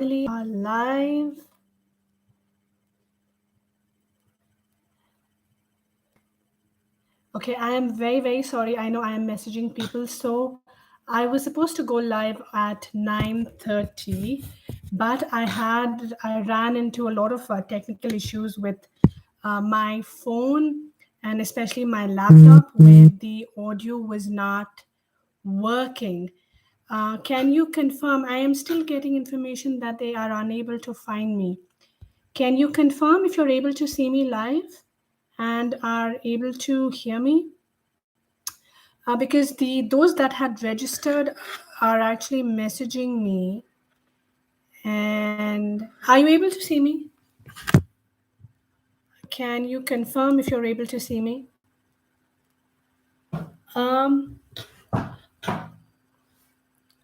finally are live. Okay, I am very, very sorry. I know I am messaging people. So I was supposed to go live at 9:30, but I ran into a lot of technical issues with my phone and especially my laptop where the audio was not working. Can you confirm? I am still getting information that they are unable to find me. Can you confirm if you're able to see me live and are able to hear me? Because those that had registered are actually messaging me. And are you able to see me? Can you confirm if you're able to see me? Um,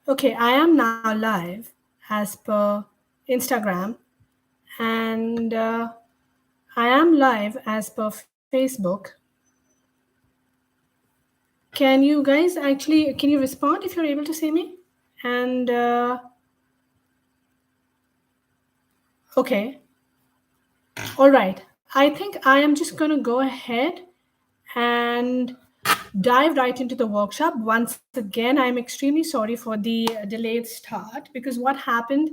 okay, I am now live as per Instagram, and I am live as per Facebook. Can you respond if you're able to see me? And okay, all right. I think I am just going to go ahead and dive right into the workshop. Once again, I'm extremely sorry for the delayed start because what happened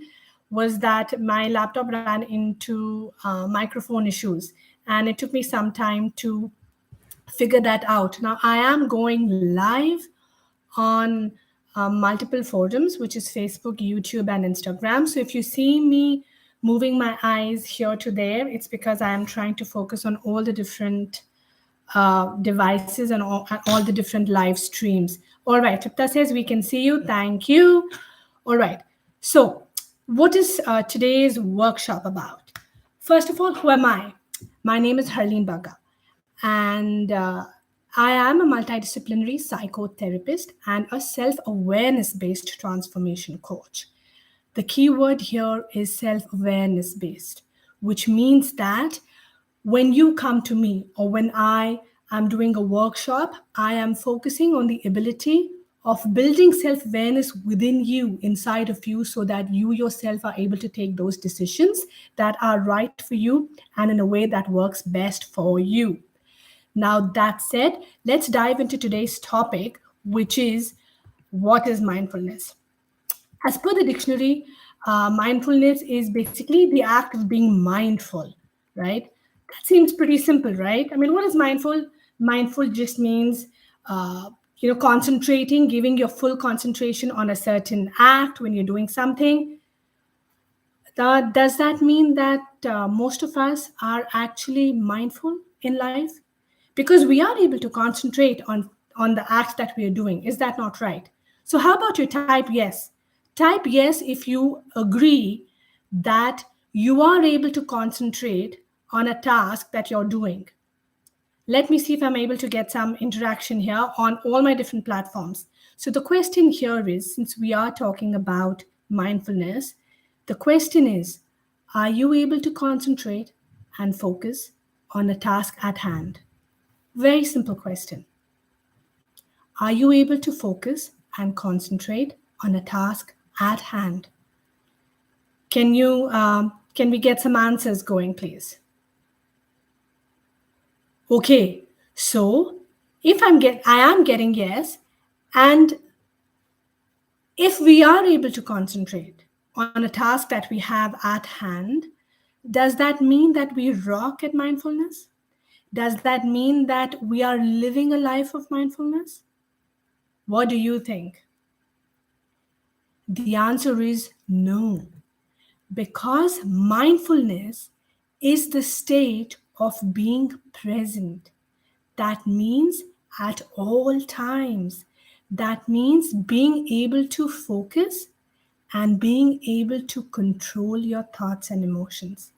was that my laptop ran into microphone issues and it took me some time to figure that out. Now, I am going live on multiple forums, which is Facebook, YouTube, and Instagram. So if you see me moving my eyes here to there, it's because I am trying to focus on all the different devices and all the different live streams. All right, Tripta says we can see you. Thank you. All right. So, what is today's workshop about? First of all, who am I? My name is Harleen Baga, and I am a multidisciplinary psychotherapist and a self awareness based transformation coach. The key word here is self awareness based, which means that when you come to me or when I am doing a workshop, I am focusing on the ability of building self awareness within you, inside of you, so that you yourself are able to take those decisions that are right for you and in a way that works best for you. Now, that said, let's dive into today's topic, which is what is mindfulness? As per the dictionary, mindfulness is basically the act of being mindful, right? That seems pretty simple, right? I mean, what is mindful? Mindful just means, concentrating, giving your full concentration on a certain act when you're doing something. Does that mean that most of us are actually mindful in life? Because we are able to concentrate on the acts that we are doing. Is that not right? So, how about you type yes? Type yes if you agree that you are able to concentrate on a task that you're doing. Let me see if I'm able to get some interaction here on all my different platforms. So, the question here is, since we are talking about mindfulness, the question is, are you able to concentrate and focus on a task at hand? Very simple question. Are you able to focus and concentrate on a task at hand? Can we get some answers going, please? Okay, so if I am getting yes, and if we are able to concentrate on a task that we have at hand, does that mean that we rock at mindfulness? Does that mean that we are living a life of mindfulness? What do you think? The answer is no, because mindfulness is the state of being present. That means at all times. That means being able to focus and being able to control your thoughts and emotions.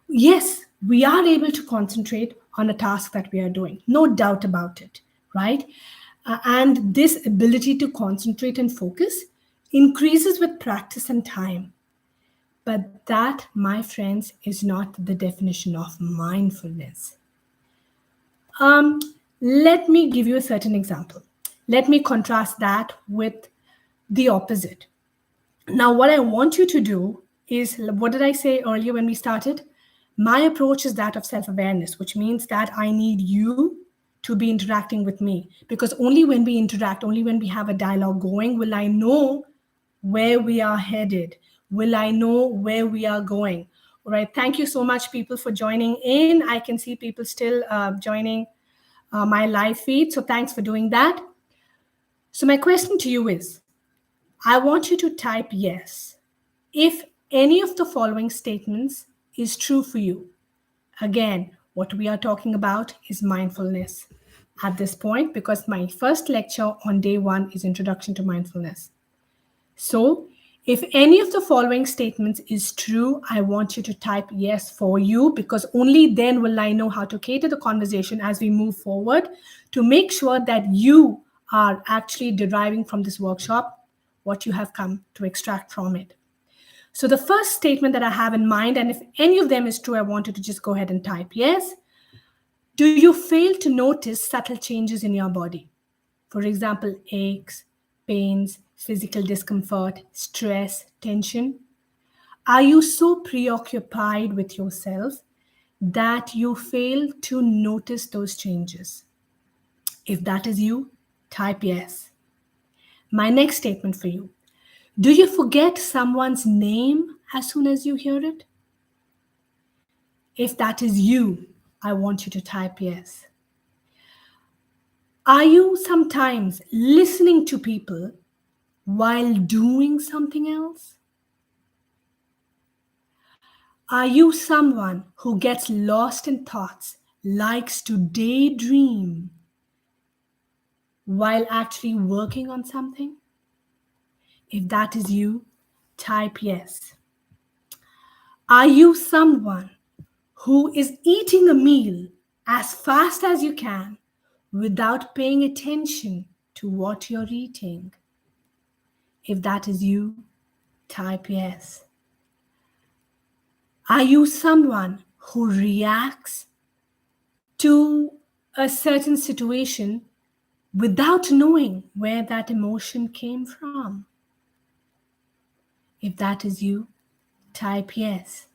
Yes, we are able to concentrate on a task that we are doing, no doubt about it, right? And this ability to concentrate and focus increases with practice and time. But that, my friends, is not the definition of mindfulness. Um, Let me give you a certain example. Let me contrast that with the opposite. Now, what I want you to do is, what did I say earlier when we started? My approach is that of self awareness, which means that I need you to be interacting with me. Because only when we interact, only when we have a dialogue going, will I know where we are headed. Will I know where we are going? All right. Thank you so much, people, for joining in. I can see people still joining my live feed. So thanks for doing that. So, my question to you is, I want you to type yes if any of the following statements is true for you. Again, what we are talking about is mindfulness at this point, because my first lecture on day one is Introduction to Mindfulness. So, if any of the following statements is true, I want you to type yes for you, because only then will I know how to cater the conversation as we move forward to make sure that you are actually deriving from this workshop what you have come to extract from it. So, the first statement that I have in mind, and if any of them is true, I want you to just go ahead and type yes. Do you fail to notice subtle changes in your body? For example, aches, pains, physical discomfort, stress, tension. Are you so preoccupied with yourself that you fail to notice those changes? If that is you, type yes. My next statement for you. Do you forget someone's name as soon as you hear it? If that is you, I want you to type yes. Are you sometimes listening to people while doing something else? Are you someone who gets lost in thoughts, likes to daydream while actually working on something? If that is you, type yes. Are you someone who is eating a meal as fast as you can without paying attention to what you're eating? If that is you, type yes. Are you someone who reacts to a certain situation without knowing where that emotion came from? If that is you, type yes.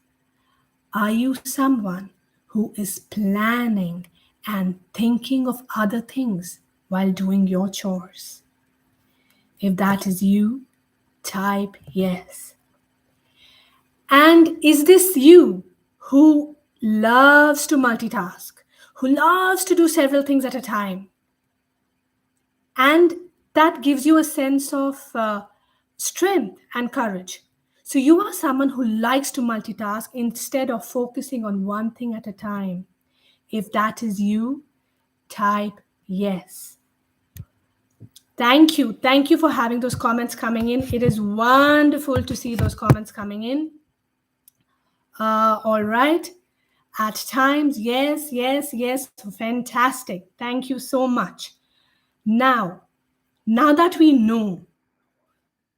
Are you someone who is planning and thinking of other things while doing your chores? If that is you, type yes. And is this you who loves to multitask, who loves to do several things at a time? And that gives you a sense of strength and courage. So you are someone who likes to multitask instead of focusing on one thing at a time. If that is you, type yes. Thank you. Thank you for having those comments coming in. It is wonderful to see those comments coming in. All right. At times, yes, yes, yes. Fantastic. Thank you so much. Now that we know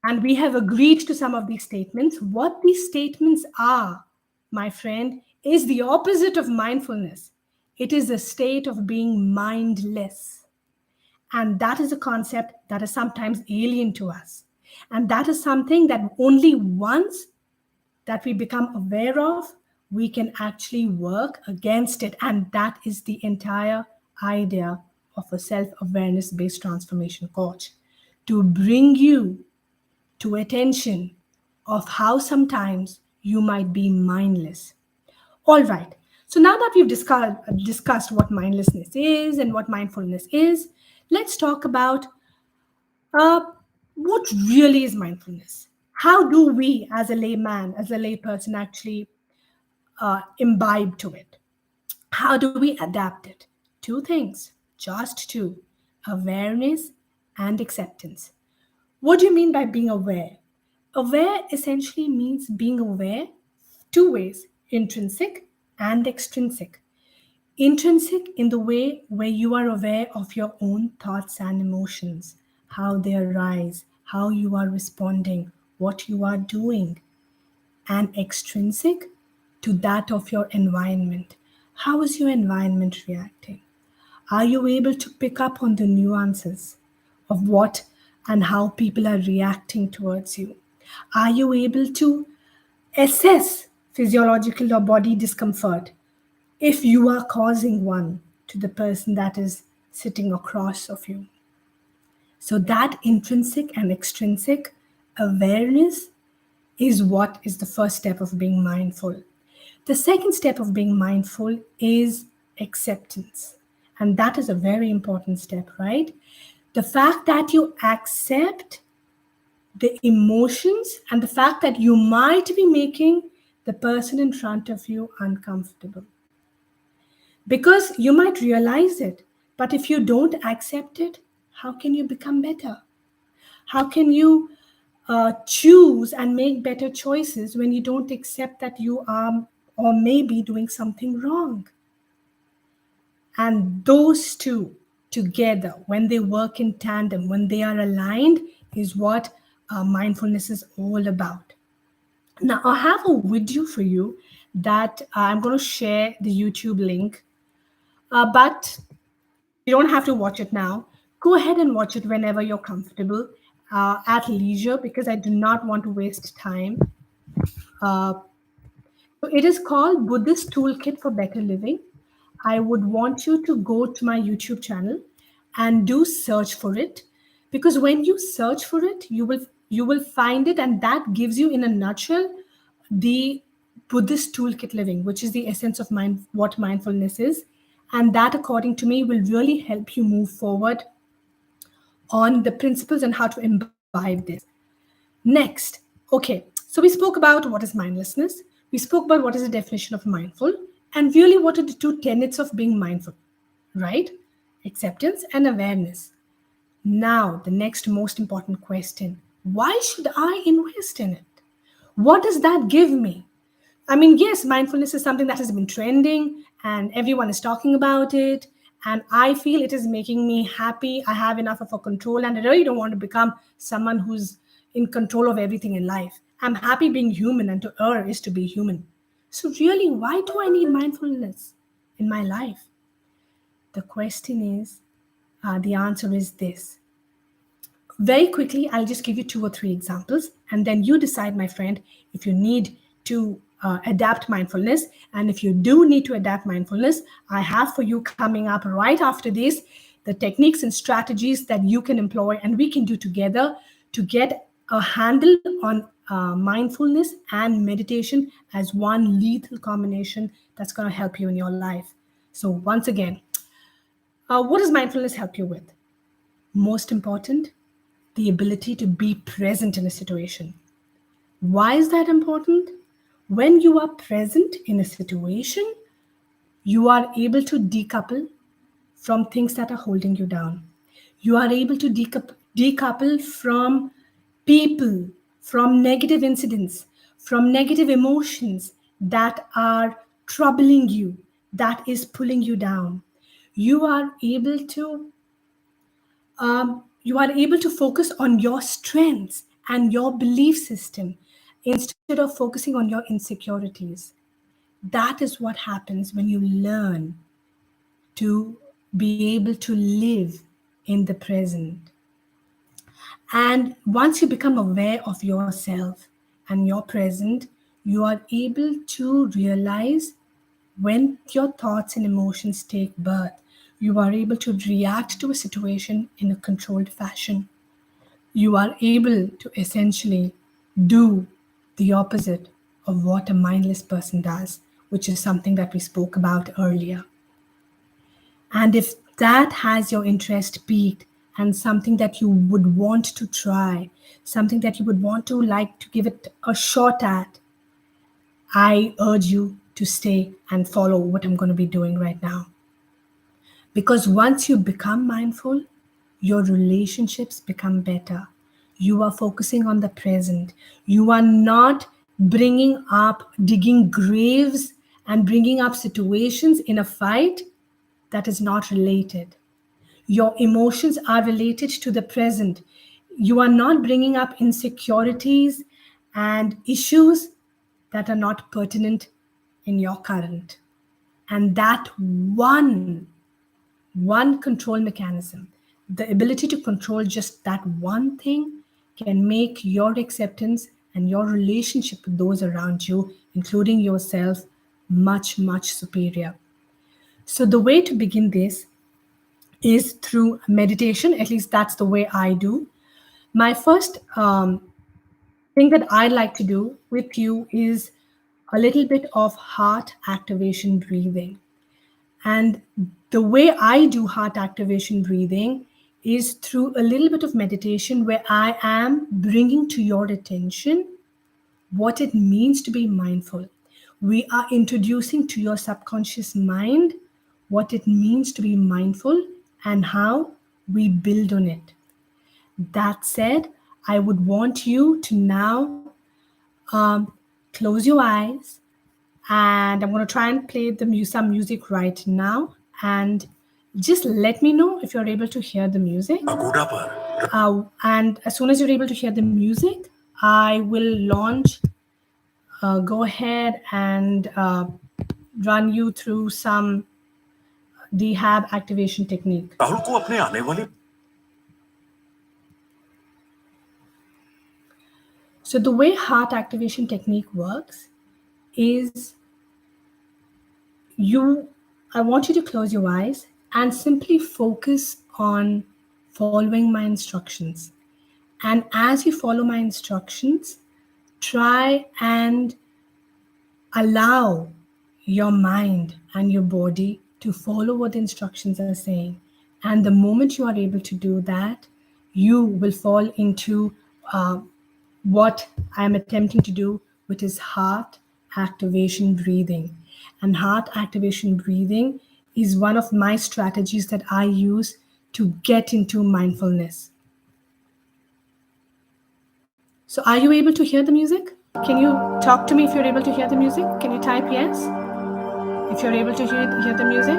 and we have agreed to some of these statements, what these statements are, my friend, is the opposite of mindfulness. It is a state of being mindless. And that is a concept that is sometimes alien to us. And that is something that only once that we become aware of, we can actually work against it. And that is the entire idea of a self-awareness based transformation coach, to bring you to attention of how sometimes you might be mindless. All right. So now that we've discussed what mindlessness is and what mindfulness is, let's talk about uh, what really is mindfulness. How do we, as a layman, as a layperson, actually imbibe to it? How do we adapt it? Two things, just two: awareness and acceptance. What do you mean by being aware? Aware essentially means being aware two ways: intrinsic and extrinsic. Intrinsic in the way where you are aware of your own thoughts and emotions, how they arise, how you are responding, what you are doing. And extrinsic to that of your environment. How is your environment reacting? Are you able to pick up on the nuances of what and how people are reacting towards you? Are you able to assess physiological or body discomfort if you are causing one to the person that is sitting across of you? So, that intrinsic and extrinsic awareness is what is the first step of being mindful. The second step of being mindful is acceptance. And that is a very important step, right? The fact that you accept the emotions and the fact that you might be making the person in front of you uncomfortable. Because you might realize it, but if you don't accept it, how can you become better? How can you choose and make better choices when you don't accept that you are or may be doing something wrong? And those two together, when they work in tandem, when they are aligned, is what mindfulness is all about. Now, I have a video for you that I'm going to share the YouTube link, but you don't have to watch it now. Go ahead and watch it whenever you're comfortable, at leisure, because I do not want to waste time. Uh, so it is called Buddhist Toolkit for Better Living. I would want you to go to my YouTube channel and do search for it, because when you search for it, you will find it, and that gives you in a nutshell the Buddhist toolkit living, which is the essence of mind, what mindfulness is, and that, according to me, will really help you move forward on the principles and how to imbibe this. Next, okay, so we spoke about what is mindlessness, we spoke about what is the definition of mindful, and really what are the two tenets of being mindful, right? Acceptance and awareness. Now, the next most important question: why should I invest in it? What does that give me? I mean, yes, mindfulness is something that has been trending and everyone is talking about it. And I feel it is making me happy. I have enough of a control and I really don't want to become someone who's in control of everything in life. I'm happy being human, and to err is to be human. So, really, why do I need mindfulness in my life? The question is, the answer is this. Very quickly, I'll just give you two or three examples, and then you decide, my friend, if you need to adapt mindfulness. And if you do need to adapt mindfulness, I have for you coming up right after this the techniques and strategies that you can employ and we can do together to get a handle on mindfulness and meditation as one lethal combination that's going to help you in your life. So, once again, what does mindfulness help you with? Most important, the ability to be present in a situation. Why is that important? When you are present in a situation, you are able to decouple from things that are holding you down. You are able to decouple from people, from negative incidents, from negative emotions that are troubling you, that is pulling you down. You are able to focus on your strengths and your belief system instead of focusing on your insecurities. That is what happens when you learn to be able to live in the present. And once you become aware of yourself and your present, you are able to realize when your thoughts and emotions take birth. You are able to react to a situation in a controlled fashion. You are able to essentially do the opposite of what a mindless person does, which is something that we spoke about earlier. And if that has your interest piqued and something that you would want to try, something that you would want to like to give it a shot at, I urge you to stay and follow what I'm going to be doing right now. Because once you become mindful, your relationships become better. You are focusing on the present. You are not bringing up, digging graves and bringing up situations in a fight that is not related. Your emotions are related to the present. You are not bringing up insecurities and issues that are not pertinent in your current. And that one control mechanism, the ability to control just that one thing, can make your acceptance and your relationship with those around you, including yourself, much, much superior. So, the way to begin this is through meditation. At least that's the way I do. My first thing that I like to do with you is a little bit of heart activation breathing. And the way I do heart activation breathing is through a little bit of meditation where I am bringing to your attention what it means to be mindful. We are introducing to your subconscious mind what it means to be mindful and how we build on it. That said, I would want you to now close your eyes, and I'm going to try and play some music right now. And just let me know if you're able to hear the music. And as soon as you're able to hear the music, I will go ahead and run you through some rehab activation technique. So the way heart activation technique works is I want you to close your eyes and simply focus on following my instructions. And as you follow my instructions, try and allow your mind and your body to follow what the instructions are saying. And the moment you are able to do that, you will fall into what I'm attempting to do, which is heart activation breathing. And heart activation breathing is one of my strategies that I use to get into mindfulness. So, are you able to hear the music? Can you talk to me if you're able to hear the music? Can you type yes if you're able to hear the music?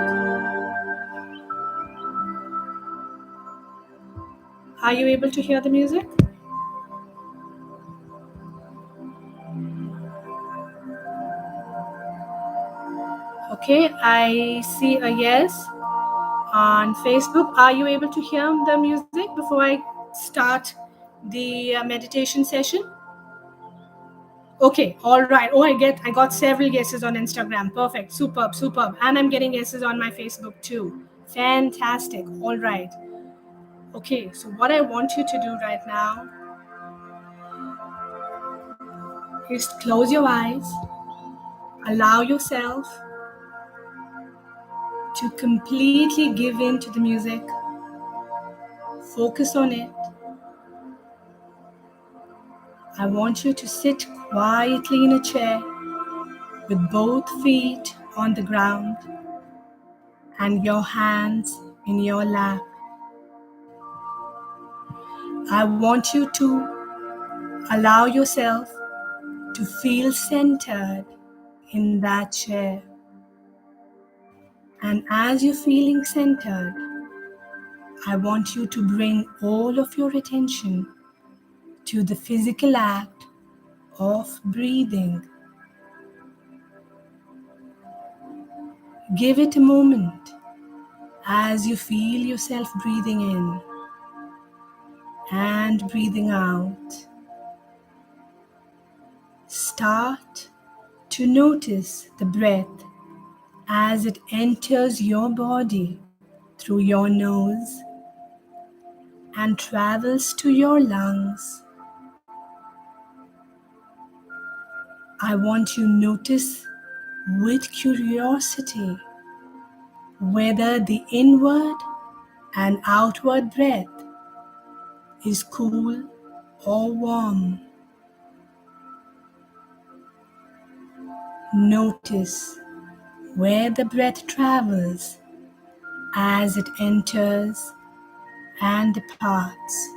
Are you able to hear the music? Okay, I see a yes on Facebook. Are you able to hear the music before I start the meditation session? Okay, all right. Oh, I got several yeses on Instagram. Perfect, superb, superb. And I'm getting yeses on my Facebook too. Fantastic. All right. Okay, so what I want you to do right now is close your eyes, allow yourself to completely give in to the music, focus on it. I want you to sit quietly in a chair with both feet on the ground and your hands in your lap. I want you to allow yourself to feel centered in that chair. And as you're feeling centered, I want you to bring all of your attention to the physical act of breathing. Give it a moment as you feel yourself breathing in and breathing out. Start to notice the breath as it enters your body through your nose and travels to your lungs. I want you to notice with curiosity whether the inward and outward breath is cool or warm. Notice where the breath travels as it enters and departs.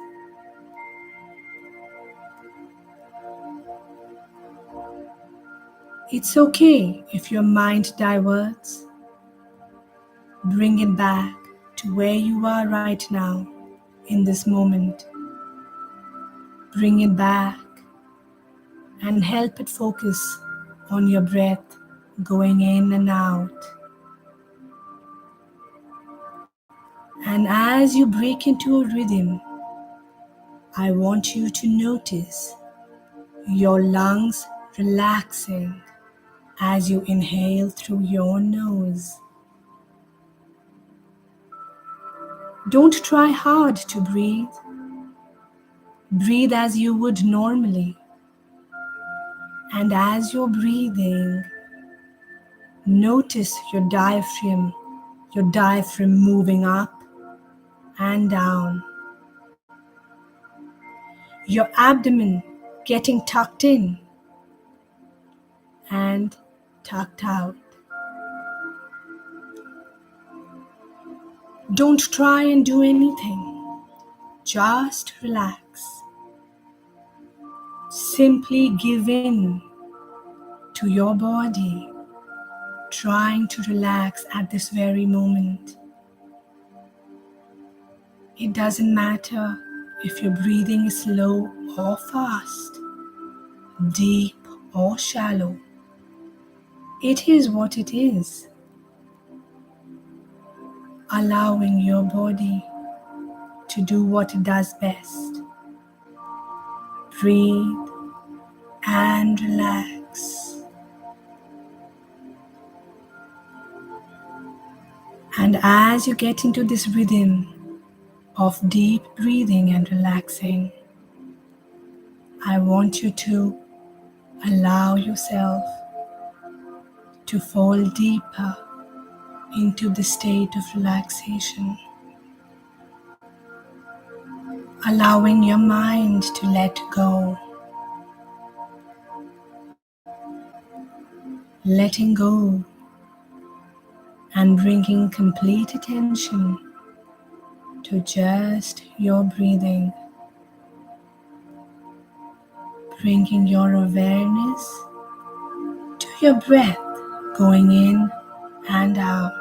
It's okay if your mind diverts. Bring it back to where you are right now in this moment. Bring it back and help it focus on your breath going in and out. And as you break into a rhythm, I want you to notice your lungs relaxing as you inhale through your nose. Don't try hard to breathe. Breathe as you would normally. And as you're breathing, notice your diaphragm moving up and down. Your abdomen getting tucked in and tucked out. Don't try and do anything. Just relax. Simply give in to your body, trying to relax at this very moment. It doesn't matter if your breathing is slow or fast, deep or shallow. It is what it is. Allowing your body to do what it does best. Breathe and relax. And as you get into this rhythm of deep breathing and relaxing, I want you to allow yourself to fall deeper into the state of relaxation, allowing your mind to let go, letting go and bringing complete attention to just your breathing, bringing your awareness to your breath going in and out.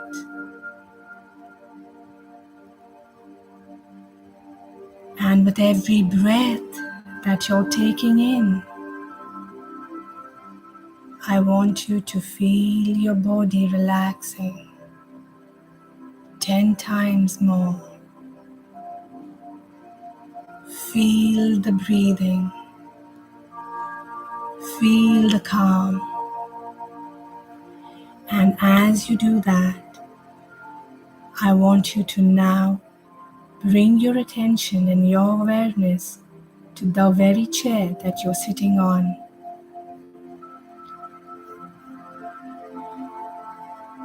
And with every breath that you're taking in, I want you to feel your body relaxing 10 times more. Feel the breathing. Feel the calm. And as you do that, I want you to now bring your attention and your awareness to the very chair that you're sitting on.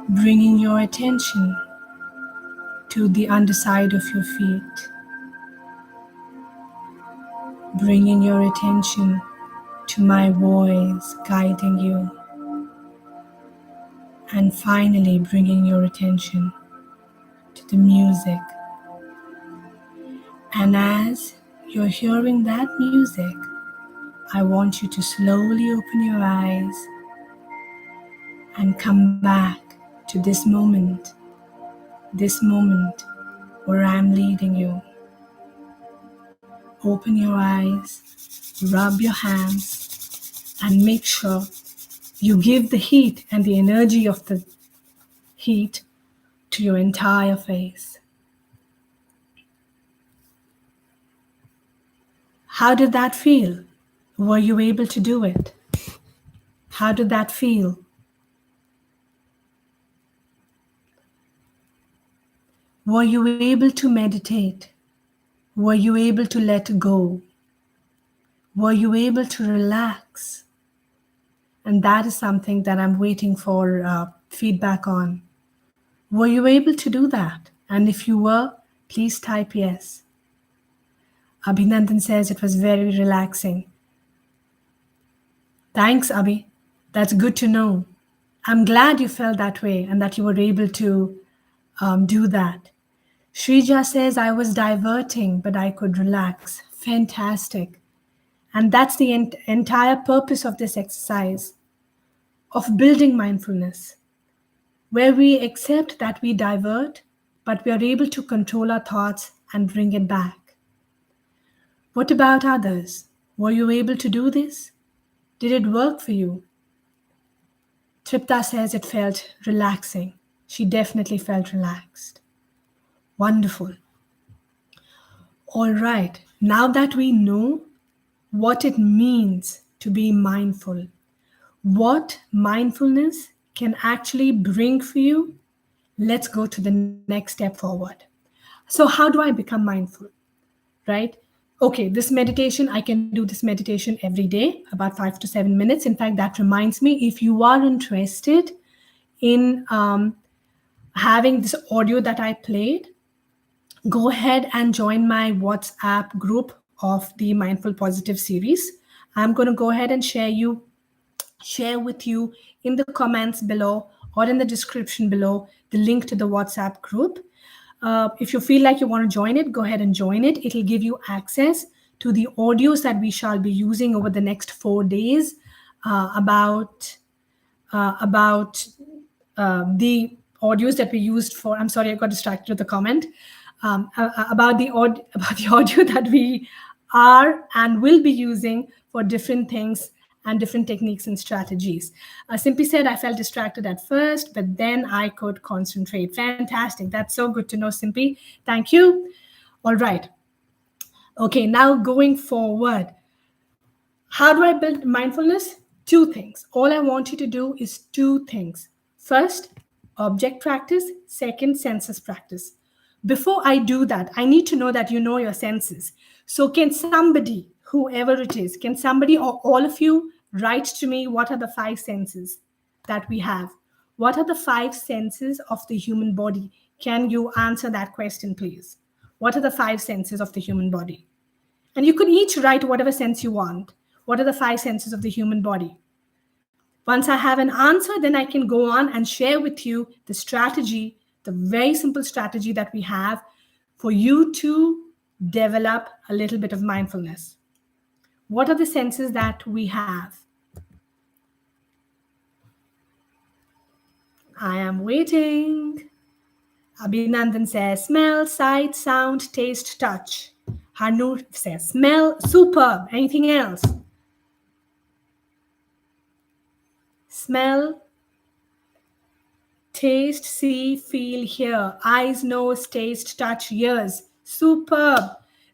Bringing your attention to the underside of your feet. Bringing your attention to my voice guiding you. And finally bringing your attention to the music. And as you're hearing that music, I want you to slowly open your eyes and come back to this moment where I'm leading you. Open your eyes, rub your hands, and make sure you give the heat and the energy of the heat to your entire face. How did that feel? Were you able to do it? How did that feel? Were you able to meditate? Were you able to let go? Were you able to relax? And that is something that I'm waiting for feedback on. Were you able to do that? And if you were, please type yes. Abhinandan says it was very relaxing. Thanks, Abhi. That's good to know. I'm glad you felt that way and that you were able to do that. Shrija says, I was diverting, but I could relax. Fantastic. And that's the entire purpose of this exercise, of building mindfulness, where we accept that we divert, but we are able to control our thoughts and bring it back. What about others? Were you able to do this? Did it work for you? Tripta says it felt relaxing. She definitely felt relaxed. Wonderful. All right, now that we know what it means to be mindful. What mindfulness can actually bring for you? Let's go to the next step forward. So, how do I become mindful? Right? Okay, this meditation, I can do this meditation every day, about 5 to 7 minutes. In fact, that reminds me, if you are interested in having this audio that I played, go ahead and join my WhatsApp group of the Mindful Positive series. I'm going to go ahead and share with you in the comments below or in the description below the link to the WhatsApp group. If you feel like you want to join it, go ahead and join it. It'll give you access to the audios that we shall be using over the next 4 days about the audios that we used for. I'm sorry, I got distracted with the comment about about the audio that we are and will be using for different things and different techniques and strategies. Simply said, I felt distracted at first, but then I could concentrate. Fantastic. That's so good to know, Simpy. Thank you. All right. Okay, now going forward, how do I build mindfulness? Two things. All I want you to do is two things. First, object practice. Second, senses practice. Before I do that, I need to know that you know your senses. So, can somebody, whoever it is, can somebody or all of you write to me what are the five senses that we have? What are the five senses of the human body? Can you answer that question, please? What are the five senses of the human body? And you could each write whatever sense you want. What are the five senses of the human body? Once I have an answer, then I can go on and share with you the strategy, the very simple strategy that we have for you to develop a little bit of mindfulness. What are the senses that we have? I am waiting. Abhinandan says smell, sight, sound, taste, touch. Hanu says smell, superb. Anything else? Smell, taste, see, feel, hear. Eyes, nose, taste, touch, ears. Superb.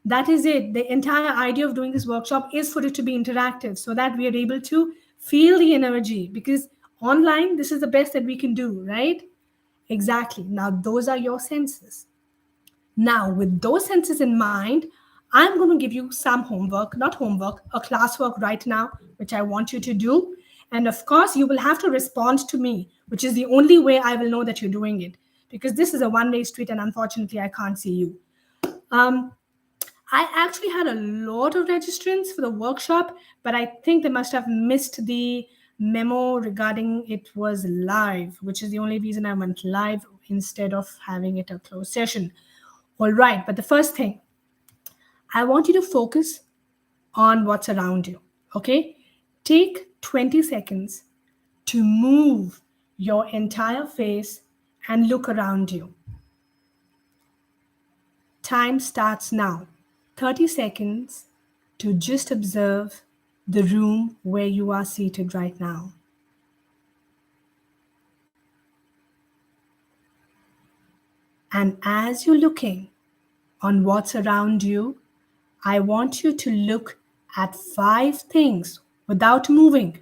That is it. The entire idea of doing this workshop is for it to be interactive so that we are able to feel the energy, because online, this is the best that we can do, right? Exactly. Now, those are your senses. Now, with those senses in mind, I'm going to give you some homework, not homework, a classwork right now, which I want you to do. And of course, you will have to respond to me, which is the only way I will know that you're doing it, because this is a one-way street and unfortunately, I can't see you. I actually had a lot of registrants for the workshop, but I think they must have missed the memo regarding it was live, which is the only reason I went live instead of having it a closed session. All right, but the first thing, I want you to focus on what's around you, okay? Take 20 seconds to move your entire face and look around you. Time starts now. 30 seconds to just observe the room where you are seated right now. And as you're looking on what's around you, I want you to look at 5 things without moving.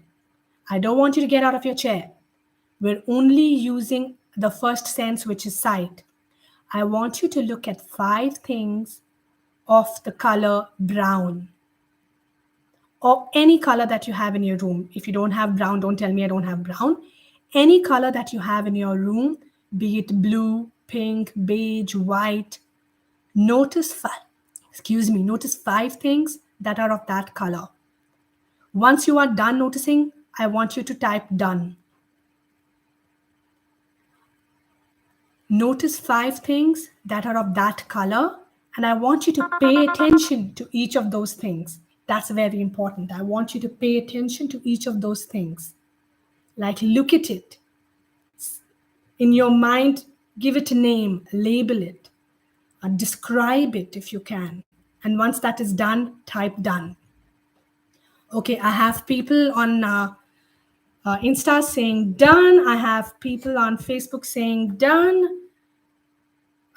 I don't want you to get out of your chair. We're only using the first sense, which is sight. I want you to look at 5 things of the color brown, or any color that you have in your room. If you don't have brown, don't tell me I don't have brown. Any color that you have in your room, be it blue, pink, beige, white, notice 5 things that are of that color. Once you are done noticing, I want you to type done. Notice 5 things that are of that color, and I want you to pay attention to each of those things. That's very important. I want you to pay attention to each of those things. Like, look at it. In your mind, give it a name, label it, describe it if you can. And once that is done, type done. Okay, I have people on Insta saying done. I have people on Facebook saying done.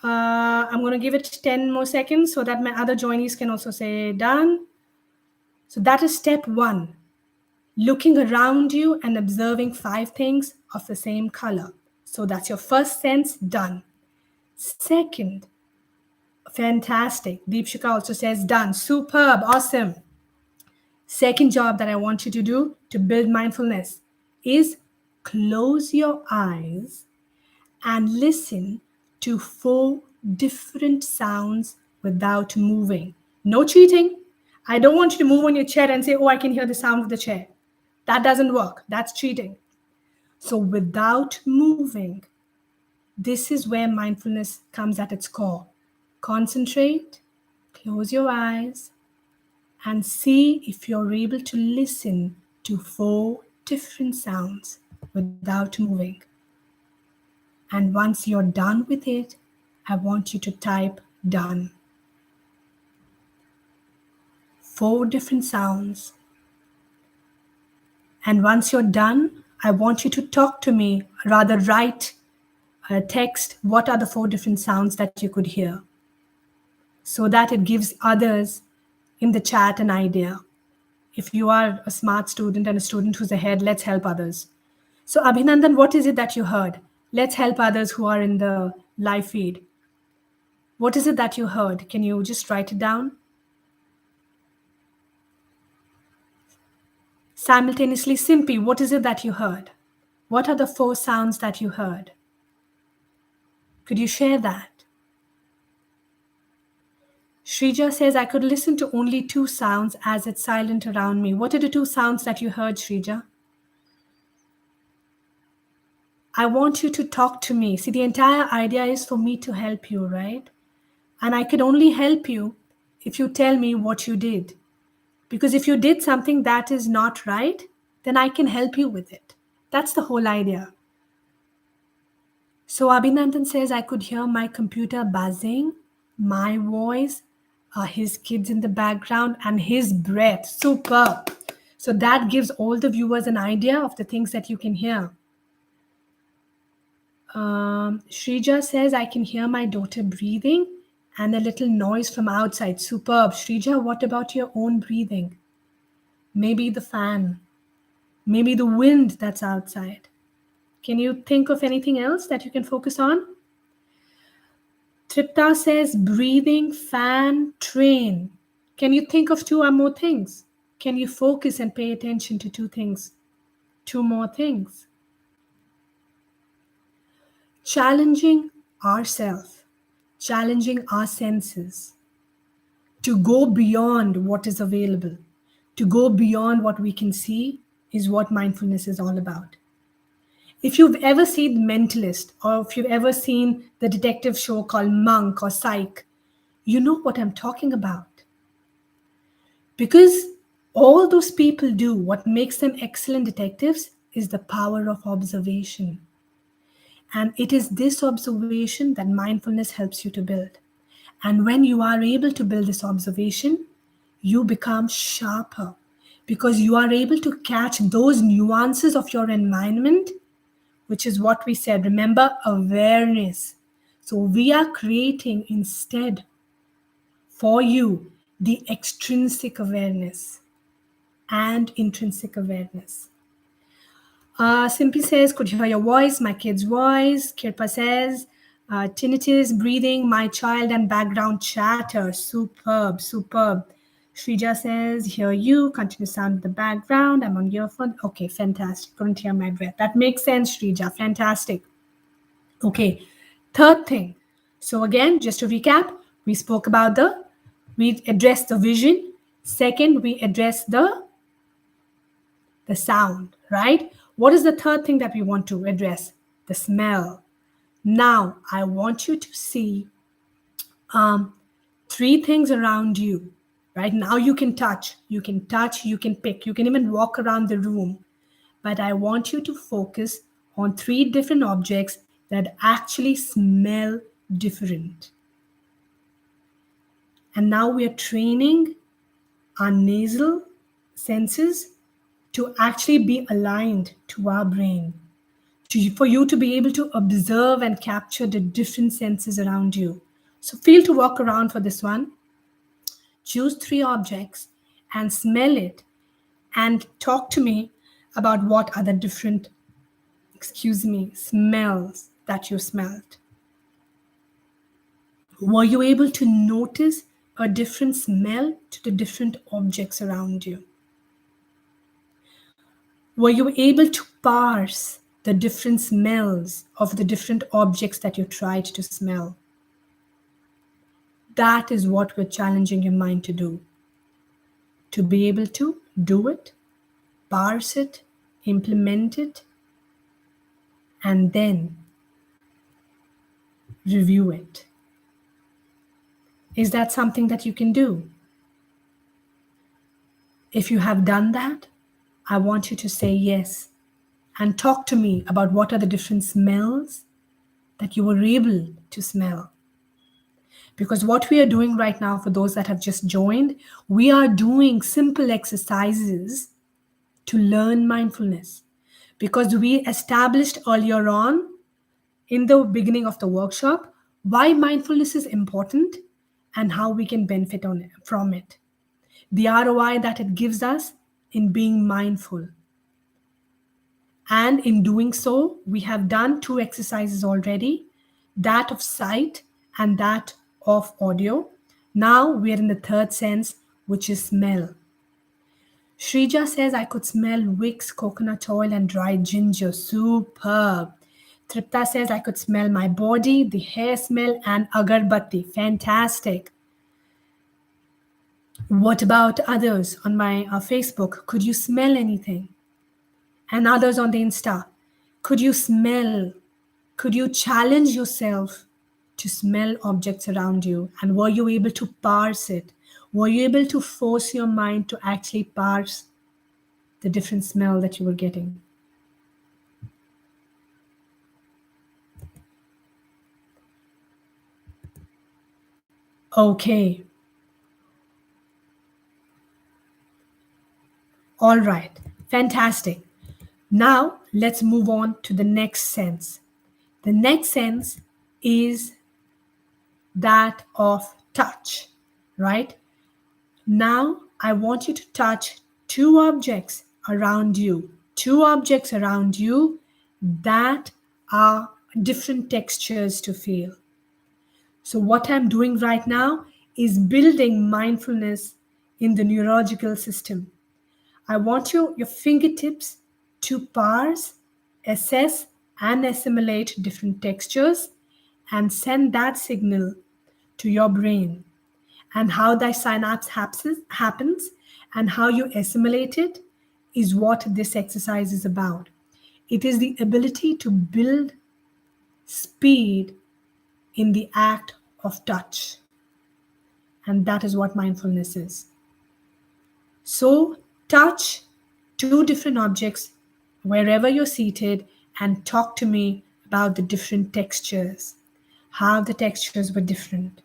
I'm going to give it 10 more seconds so that my other joinees can also say done. So that is step 1. looking around you and observing 5 things of the same color. So that's your first sense done. Second, fantastic. Deepshika also says done. Superb. Awesome. Second job that I want you to do to build mindfulness is close your eyes and listen to 4 different sounds without moving. No cheating. I don't want you to move on your chair and say, oh, I can hear the sound of the chair. That doesn't work. That's cheating. So without moving, this is where mindfulness comes at its core. Concentrate, close your eyes, and see if you're able to listen to 4 different sounds without moving. And once you're done with it, I want you to type done. 4 different sounds. And once you're done, I want you to talk to me, rather write a text, what are the 4 different sounds that you could hear, so that it gives others in the chat an idea. If you are a smart student and a student who's ahead, let's help others. So Abhinandan, what is it that you heard? Let's help others who are in the live feed. What is it that you heard? Can you just write it down? Simultaneously, Simpy, what is it that you heard? What are the 4 sounds that you heard? Could you share that? Shrija says, I could listen to only 2 sounds as it's silent around me. What are the 2 sounds that you heard, Shrija? I want you to talk to me. See, the entire idea is for me to help you, right? And I can only help you if you tell me what you did. Because if you did something that is not right, then I can help you with it. That's the whole idea. So Abhinandan says, I could hear my computer buzzing, my voice, his kids in the background, and his breath. Super. So that gives all the viewers an idea of the things that you can hear. Shrija says, I can hear my daughter breathing and a little noise from outside. Superb. Shrija, what about your own breathing? Maybe the fan. Maybe the wind that's outside. Can you think of anything else that you can focus on? Tripta says, breathing, fan, train. Can you think of 2 or more things? Can you focus and pay attention to 2 things? 2 more things. Challenging ourselves, challenging our senses to go beyond what is available, to go beyond what we can see is what mindfulness is all about. If you've ever seen Mentalist, or if you've ever seen the detective show called Monk or Psych, you know what I'm talking about. Because all those people do, what makes them excellent detectives is the power of observation. And it is this observation that mindfulness helps you to build. And when you are able to build this observation, you become sharper because you are able to catch those nuances of your environment, which is what we said. Remember, awareness. So we are creating instead for you the extrinsic awareness and intrinsic awareness. Simply says, could you hear your voice, my kid's voice? Kirpa says, tinnitus, breathing, my child, and background chatter. Superb, superb. Shrija says, hear you, continuous sound in the background. I'm on earphone. Okay, fantastic. Couldn't hear my breath. That makes sense, Shrija. Fantastic. Okay, third thing. So again, just to recap, we spoke about we addressed the vision. Second, we addressed the sound, right? What is the third thing that we want to address? The smell. Now, I want you to see 3 things around you, right? Now you can touch, you can pick, you can even walk around the room. But I want you to focus on 3 different objects that actually smell different. And now we are training our nasal senses to actually be aligned to our brain, for you to be able to observe and capture the different senses around you. So feel to walk around for this one. Choose 3 objects and smell it. and talk to me about what are the different, smells that you smelled. Were you able to notice a different smell to the different objects around you? Were you able to parse the different smells of the different objects that you tried to smell? That is what we're challenging your mind to do. To be able to do it, parse it, implement it, and then review it. Is that something that you can do? If you have done that, I want you to say yes and talk to me about what are the different smells that you were able to smell. Because what we are doing right now, for those that have just joined, we are doing simple exercises to learn mindfulness. Because we established earlier on in the beginning of the workshop why mindfulness is important and how we can benefit from it. The ROI that it gives us in being mindful. And in doing so, we have done 2 exercises already, that of sight and that of audio. Now we are in the third sense, which is smell. Shrija says, I could smell wicks, coconut oil, and dried ginger. Superb. Tripta says, I could smell my body, the hair smell, and agarbatti. Fantastic. What about others on my Facebook? Could you smell anything? And others on the Insta. Could you smell? Could you challenge yourself to smell objects around you? And were you able to parse it? Were you able to force your mind to actually parse the different smell that you were getting? Okay. All right. Fantastic. Now let's move on to the next sense. The next sense is that of touch, right? Now I want you to touch 2 objects around you, 2 objects around you that are different textures to feel. So what I'm doing right now is building mindfulness in the neurological system. I want your fingertips to parse, assess, and assimilate different textures and send that signal to your brain. And how that synapse happens and how you assimilate it is what this exercise is about. It is the ability to build speed in the act of touch. And that is what mindfulness is. So touch 2 different objects wherever you're seated and talk to me about the different textures, how the textures were different.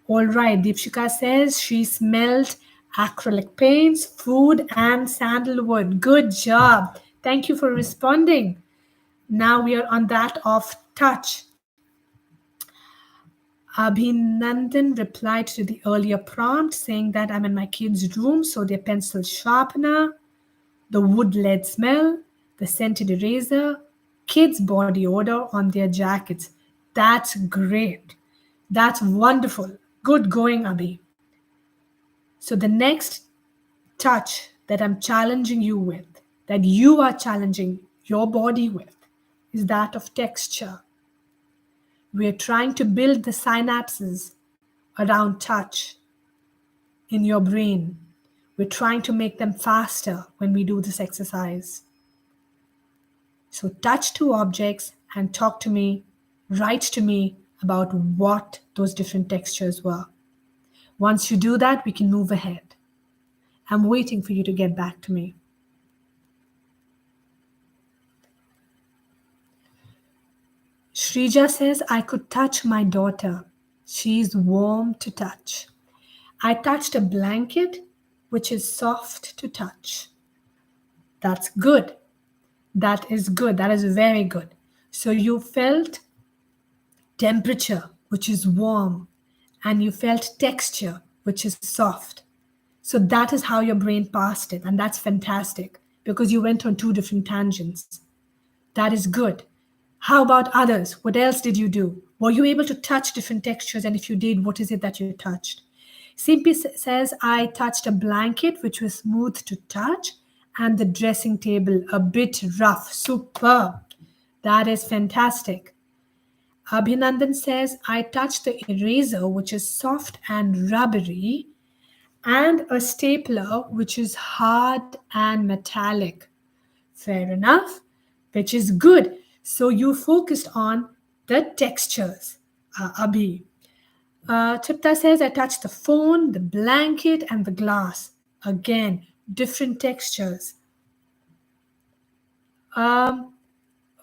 All right, Deepshika says she smelled acrylic paints, food, and sandalwood. Good job. Thank you for responding. Now we are on that of touch. Abhinandan replied to the earlier prompt saying that I'm in my kids' room, so their pencil sharpener, the wood lead smell, the scented eraser, kids' body odor on their jackets. That's great. That's wonderful. Good going, Abhi. So the next touch that I'm challenging you with, that you are challenging your body with, is that of texture. We're trying to build the synapses around touch in your brain. We're trying to make them faster when we do this exercise. So touch 2 objects and talk to me, write to me about what those different textures were. Once you do that, we can move ahead. I'm waiting for you to get back to me. Shrija says, I could touch my daughter. She's warm to touch. I touched a blanket, which is soft to touch. That's good. That is good. That is very good. So you felt temperature, which is warm, and you felt texture, which is soft. So that is how your brain passed it. And that's fantastic because you went on two different tangents. That is good. How about others? What else did you do? Were you able to touch different textures? And if you did, what is it that you touched? Simply says, I touched a blanket, which was smooth to touch, and the dressing table, a bit rough. Superb. That is fantastic. Abhinandan says, I touched the eraser, which is soft and rubbery, and a stapler, which is hard and metallic. Fair enough, which is good. So you focused on the textures, Abhi. Tripta says, I touched the phone, the blanket, and the glass. Again, different textures.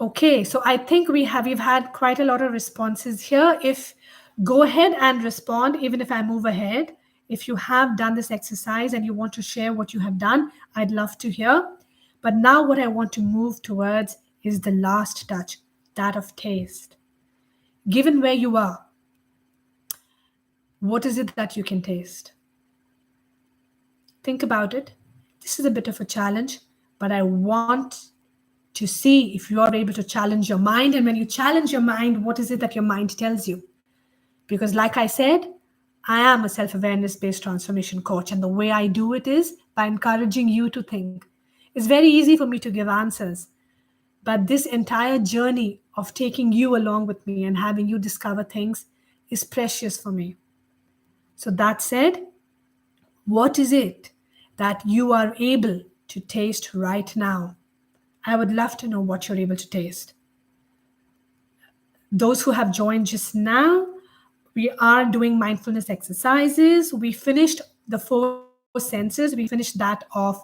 Okay, so I think we've had quite a lot of responses here. If go ahead and respond, even if I move ahead. If you have done this exercise and you want to share what you have done, I'd love to hear. But now what I want to move towards is the last touch, that of taste. Given where you are, what is it that you can taste? Think about it. This is a bit of a challenge, but I want to see if you are able to challenge your mind. And when you challenge your mind, what is it that your mind tells you? Because like I said, I am a self-awareness based transformation coach. And the way I do it is by encouraging you to think. It's very easy for me to give answers. But this entire journey of taking you along with me and having you discover things is precious for me. So that said, what is it that you are able to taste right now? I would love to know what you're able to taste. Those who have joined just now, we are doing mindfulness exercises. We finished the 4 senses. We finished that of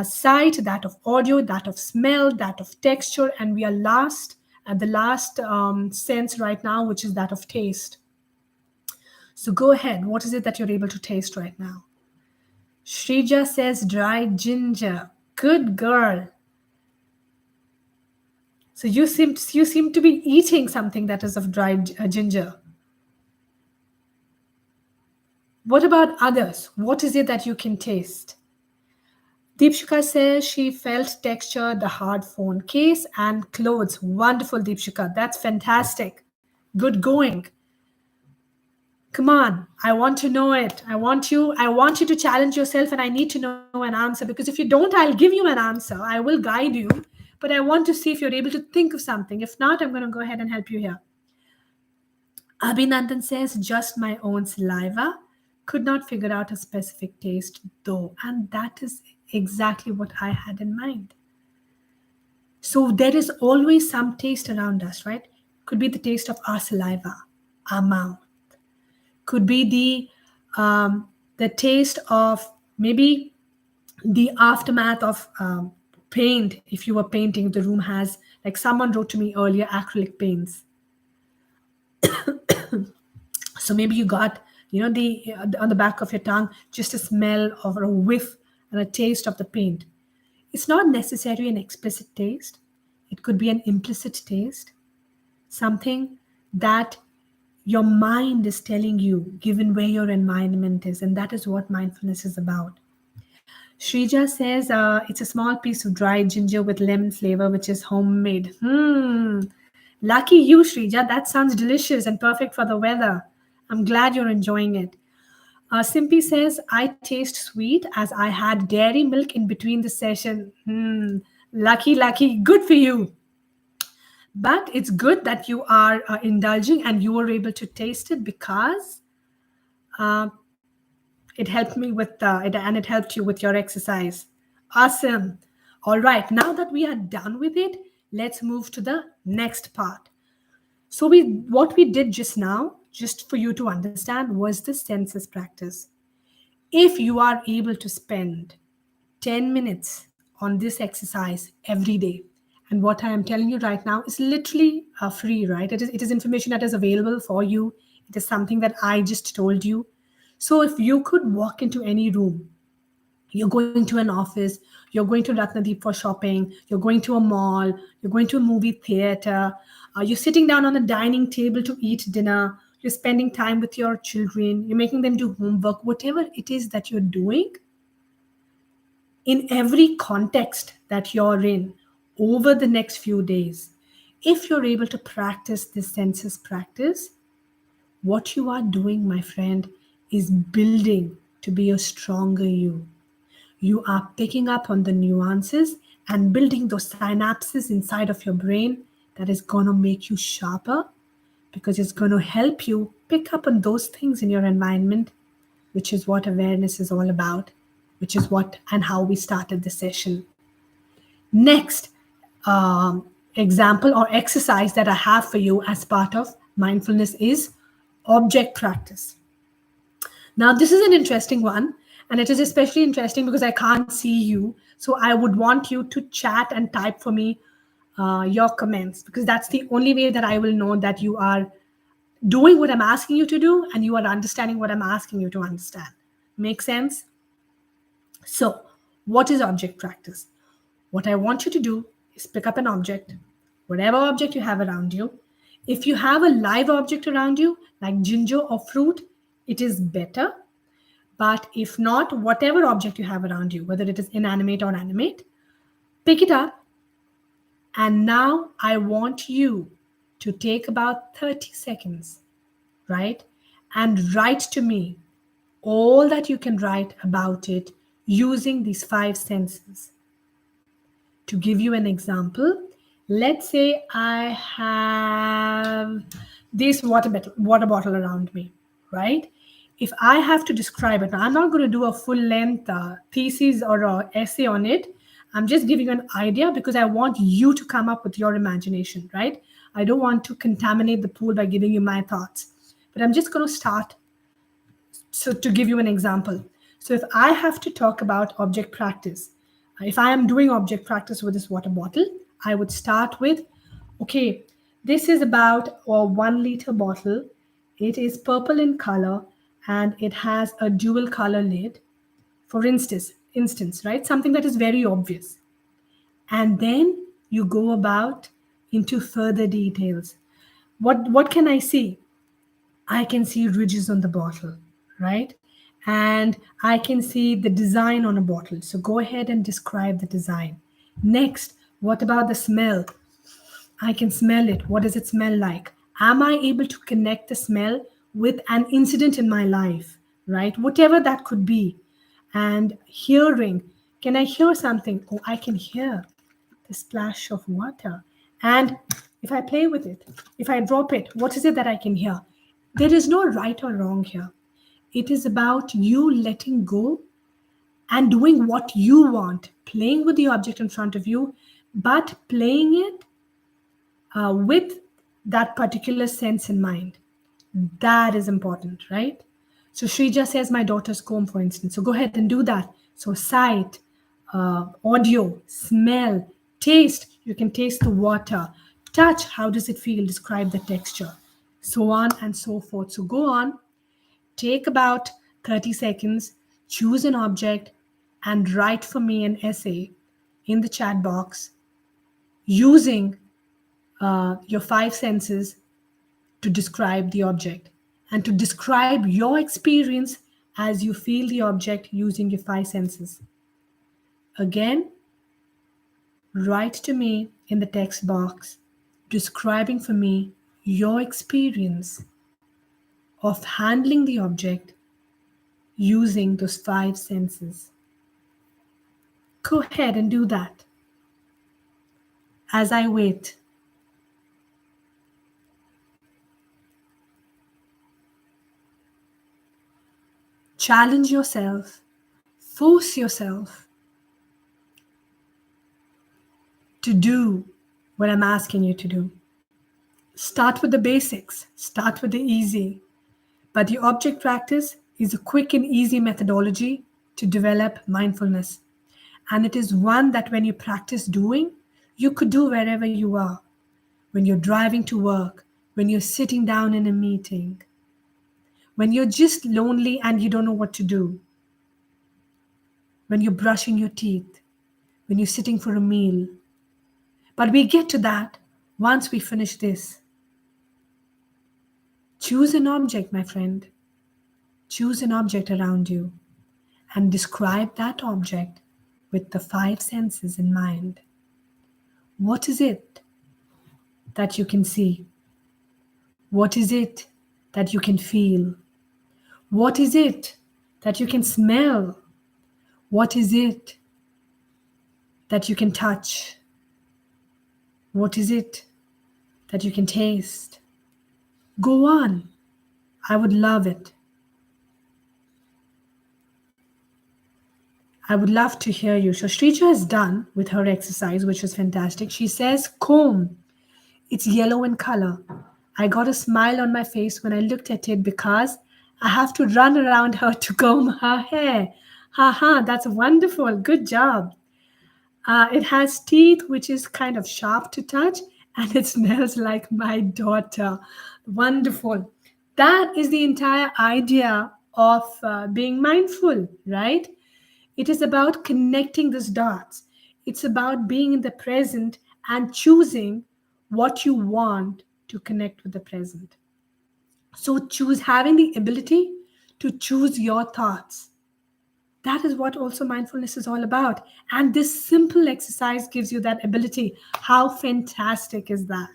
sight, that of audio, that of smell, that of texture, and we are at the last sense right now, which is that of taste. So go ahead. What is it that you're able to taste right now? Shrija says dried ginger. Good girl. So you seem to be eating something that is of dried ginger. What about others? What is it that you can taste? Deepshika says she felt texture, the hard phone case and clothes. Wonderful, Deepshika. That's fantastic. Good going. Come on. I want to know it. I want you to challenge yourself, and I need to know an answer, because if you don't, I'll give you an answer. I will guide you, but I want to see if you're able to think of something. If not, I'm going to go ahead and help you here. Abhinandan says, just my own saliva. Could not figure out a specific taste though. And that is exactly what I had in mind. So there is always some taste around us, right? Could be the taste of our saliva, our mouth. Could be the taste of maybe the aftermath of paint. If you were painting, the room has, like someone wrote to me earlier, acrylic paints. So maybe you got, on the back of your tongue, just a smell or a whiff and a taste of the paint. It's not necessarily an explicit taste. It could be an implicit taste, something that your mind is telling you, given where your environment is. And that is what mindfulness is about. Shrija says it's a small piece of dried ginger with lemon flavor, which is homemade. Lucky you, Shrija. That sounds delicious and perfect for the weather. I'm glad you're enjoying it. Simpy says, I taste sweet as I had dairy milk in between the session. Lucky. Good for you. But it's good that you are indulging and you were able to taste it, because it helped me with it, and it helped you with your exercise. Awesome. All right. Now that we are done with it, let's move to the next part. So what we did just now, just for you to understand, was the senses practice. If you are able to spend 10 minutes on this exercise every day, and what I am telling you right now is literally free, right? It is information that is available for you. It is something that I just told you. So if you could walk into any room, you're going to an office, you're going to Ratnadeep for shopping, you're going to a mall, you're going to a movie theater, you're sitting down on a dining table to eat dinner, you're spending time with your children, you're making them do homework, whatever it is that you're doing, in every context that you're in over the next few days, if you're able to practice this senses practice, what you are doing, my friend, is building to be a stronger you. You are picking up on the nuances and building those synapses inside of your brain that is going to make you sharper, because it's going to help you pick up on those things in your environment, which is what awareness is all about, which is what and how we started the session. Next example or exercise that I have for you as part of mindfulness is object practice. Now, this is an interesting one, and it is especially interesting because I can't see you. So I would want you to chat and type for me your comments, because that's the only way that I will know that you are doing what I'm asking you to do and you are understanding what I'm asking you to understand. Make sense? So, what is object practice? What I want you to do is pick up an object, whatever object you have around you. If you have a live object around you, like ginger or fruit, it is better. But if not, whatever object you have around you, whether it is inanimate or animate, pick it up. And now I want you to take about 30 seconds, right? And write to me all that you can write about it using these 5 senses. To give you an example, let's say I have this water bottle around me, right? If I have to describe it, now I'm not going to do a full-length thesis or a essay on it. I'm just giving you an idea because I want you to come up with your imagination, right? I don't want to contaminate the pool by giving you my thoughts. But I'm just going to start. So to give you an example. So if I have to talk about object practice, if I am doing object practice with this water bottle, I would start with, okay, this is about a 1 liter bottle. It is purple in color and it has a dual color lid. For instance, right? Something that is very obvious. And then you go about into further details. What can I see? I can see ridges on the bottle, right? And I can see the design on a bottle. So go ahead and describe the design. Next, what about the smell? I can smell it. What does it smell like? Am I able to connect the smell with an incident in my life, right? Whatever that could be. And hearing, can I hear something? Oh, I can hear the splash of water. And if I play with it, if I drop it, what is it that I can hear? There is no right or wrong here. It is about you letting go and doing what you want, playing with the object in front of you, but playing it with that particular sense in mind. That is important, right? So Shrija says, my daughter's comb, for instance. So go ahead and do that. So sight, audio, smell, taste. You can taste the water. Touch, how does it feel? Describe the texture. So on and so forth. So go on, take about 30 seconds, choose an object, and write for me an essay in the chat box using your 5 senses to describe the object and to describe your experience as you feel the object using your 5 senses. Again, write to me in the text box describing for me your experience of handling the object using those 5 senses. Go ahead and do that. As I wait, challenge yourself, force yourself to do what I'm asking you to do. Start with the basics, start with the easy. But the object practice is a quick and easy methodology to develop mindfulness. And it is one that when you practice doing, you could do wherever you are. When you're driving to work, when you're sitting down in a meeting, when you're just lonely and you don't know what to do, when you're brushing your teeth, when you're sitting for a meal. But we get to that once we finish this. Choose an object, my friend. Choose an object around you and describe that object with the five senses in mind. What is it that you can see? What is it that you can feel? What is it that you can smell? What is it that you can touch? What is it that you can taste? Go on. I would love it. I would love to hear you. So Shrija is done with her exercise, which was fantastic. She says, comb. It's yellow in color. I got a smile on my face when I looked at it because I have to run around her to comb her hair. Haha, that's wonderful. Good job. It has teeth, which is kind of sharp to touch, and it smells like my daughter. Wonderful. That is the entire idea of being mindful, right? It is about connecting these dots. It's about being in the present and choosing what you want to connect with the present. So, choose having the ability to choose your thoughts. That is what also mindfulness is all about. And this simple exercise gives you that ability. How fantastic is that?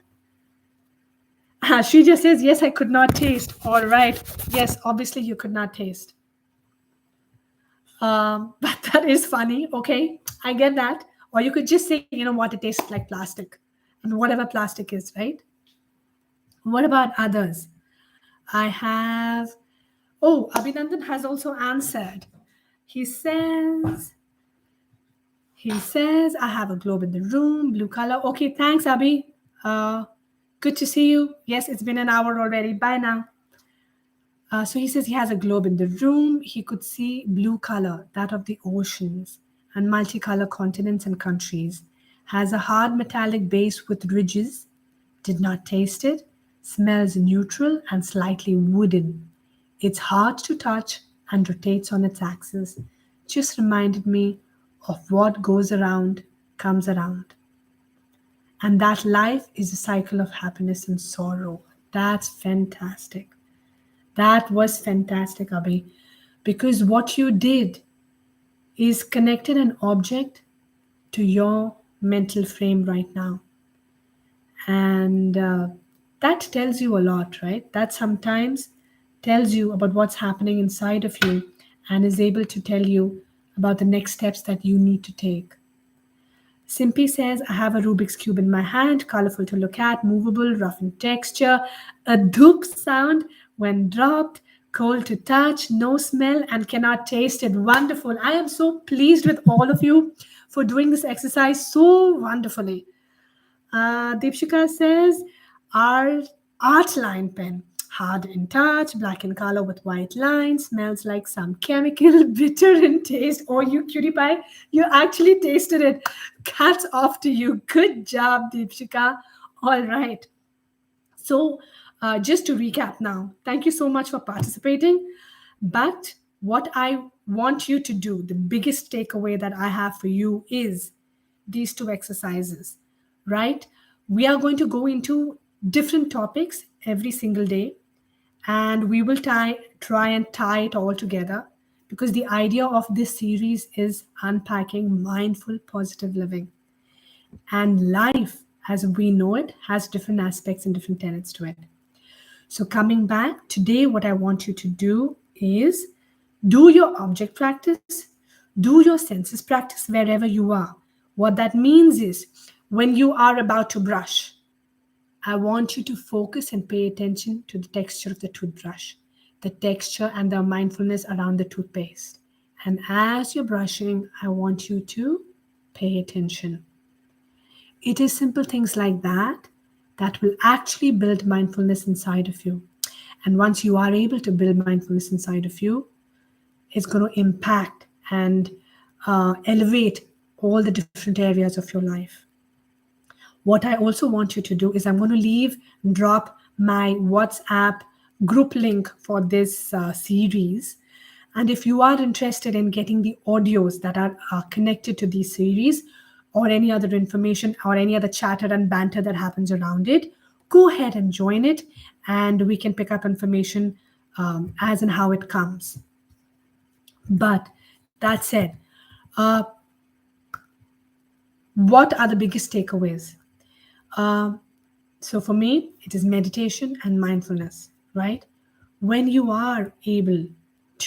She just says, yes, I could not taste. All right. Yes, obviously you could not taste. But that is funny. Okay, I get that. Or you could just say, you know what, it tastes like plastic. And whatever plastic is, right? What about others? I have, oh, Abhinandan has also answered. He says, I have a globe in the room, blue color. Okay, thanks, Abhi. Good to see you. Yes, it's been an hour already. Bye now. So he says he has a globe in the room. He could see blue color, that of the oceans, and multicolor continents and countries. Has a hard metallic base with ridges. Did not taste it. Smells neutral and slightly wooden. It's hard to touch and rotates on its axis. Just reminded me of what goes around comes around. And that life is a cycle of happiness and sorrow. That's fantastic. That was fantastic, Abhi. Because what you did is connected an object to your mental frame right now. And that tells you a lot, right? That sometimes tells you about what's happening inside of you and is able to tell you about the next steps that you need to take. Simpy says, I have a Rubik's Cube in my hand, colorful to look at, movable, rough in texture, a duk sound when dropped, cold to touch, no smell, and cannot taste it. Wonderful. I am so pleased with all of you for doing this exercise so wonderfully. Deepshika says, art line pen. Hard in touch, black in color with white lines, smells like some chemical, bitter in taste. Oh, you cutie pie, you actually tasted it. Hats off to you. Good job, Deepshika. All right. So, just to recap now, thank you so much for participating. But what I want you to do, the biggest takeaway that I have for you is these two exercises, right? We are going to go into different topics every single day, and we will try and tie it all together because the idea of this series is unpacking mindful positive living. And life as we know it has different aspects and different tenets to it. So coming back today, what I want you to do is do your object practice, do your senses practice wherever you are. What that means is when you are about to brush, I want you to focus and pay attention to the texture of the toothbrush, the texture and the mindfulness around the toothpaste. And as you're brushing, I want you to pay attention. It is simple things like that that will actually build mindfulness inside of you. And once you are able to build mindfulness inside of you, it's going to impact and elevate all the different areas of your life. What I also want you to do is I'm going to drop my WhatsApp group link for this series. And if you are interested in getting the audios that are connected to these series or any other information or any other chatter and banter that happens around it, go ahead and join it, and we can pick up information as and how it comes. But that said, uh, what are the biggest takeaways? Um, so for me, it is meditation and mindfulness, right? When you are able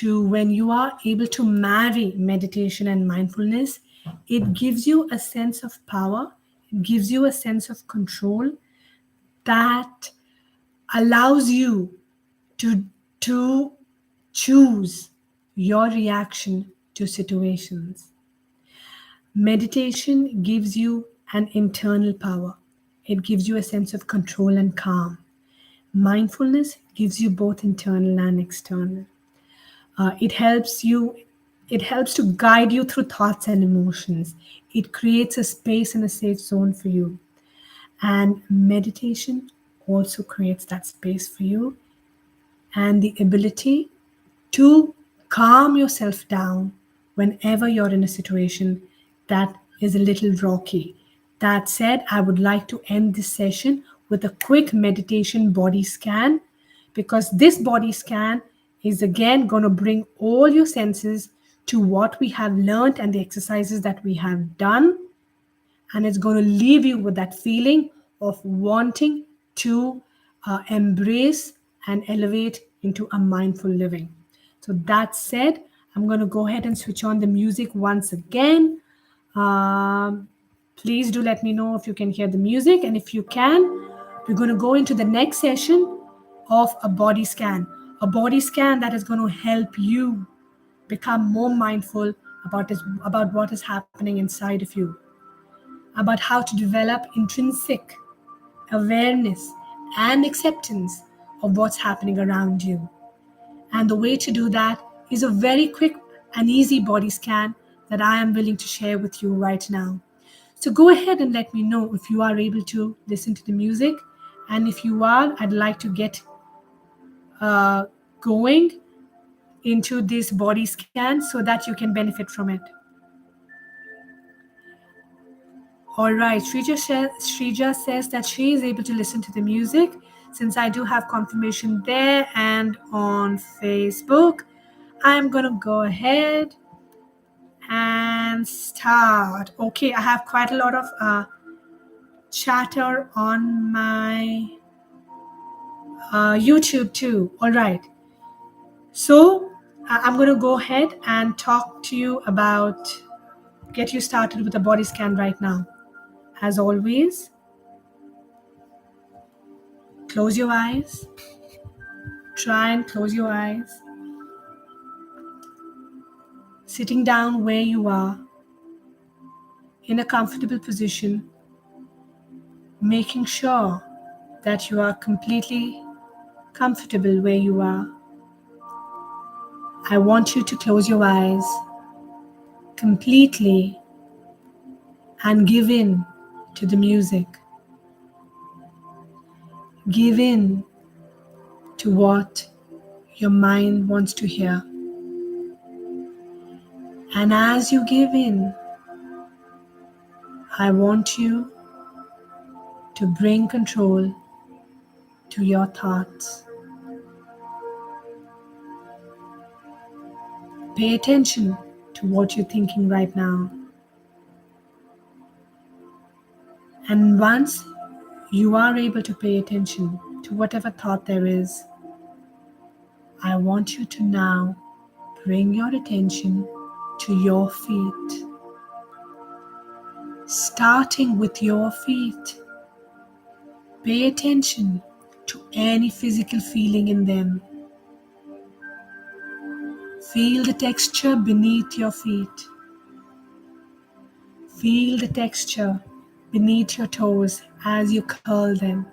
when you are able to marry meditation and mindfulness, it gives you a sense of power, it gives you a sense of control that allows you to to choose your reaction to situations. Meditation gives you an internal power. It gives you a sense of control and calm. Mindfulness gives you both internal and external. It helps you. It helps to guide you through thoughts and emotions. It creates a space and a safe zone for you. And meditation also creates that space for you and the ability to calm yourself down whenever you're in a situation that is a little rocky. That said, I would like to end this session with a quick meditation body scan, because this body scan is again going to bring all your senses to what we have learned and the exercises that we have done, and it's going to leave you with that feeling of wanting to embrace and elevate into a mindful living. So that said, I'm going to go ahead and switch on the music once again. um, Please do let me know if you can hear the music, and if you can, we're going to go into the next session of a body scan that is going to help you become more mindful about what is happening inside of you, about how to develop intrinsic awareness and acceptance of what's happening around you. And the way to do that is a very quick and easy body scan that I am willing to share with you right now. So go ahead and let me know if you are able to listen to the music. And if you are, I'd like to get uh, going into this body scan so that you can benefit from it. All right, Shrija says that she is able to listen to the music. Since I do have confirmation there and on Facebook, I'm going to go ahead and start. Okay, I have quite a lot of chatter on my YouTube too. All right, so I'm going to go ahead and talk to you about, get you started with a body scan right now. As always, close your eyes. Try and close your eyes. Sitting down where you are in a comfortable position, making sure that you are completely comfortable where you are. I want you to close your eyes completely and give in to the music. Give in to what your mind wants to hear. And as you give in, I want you to bring control to your thoughts. Pay attention to what you're thinking right now. And once you are able to pay attention to whatever thought there is, I want you to now bring your attention to your feet. Starting with your feet, pay attention to any physical feeling in them. Feel the texture beneath your feet. Feel the texture beneath your toes as you curl them.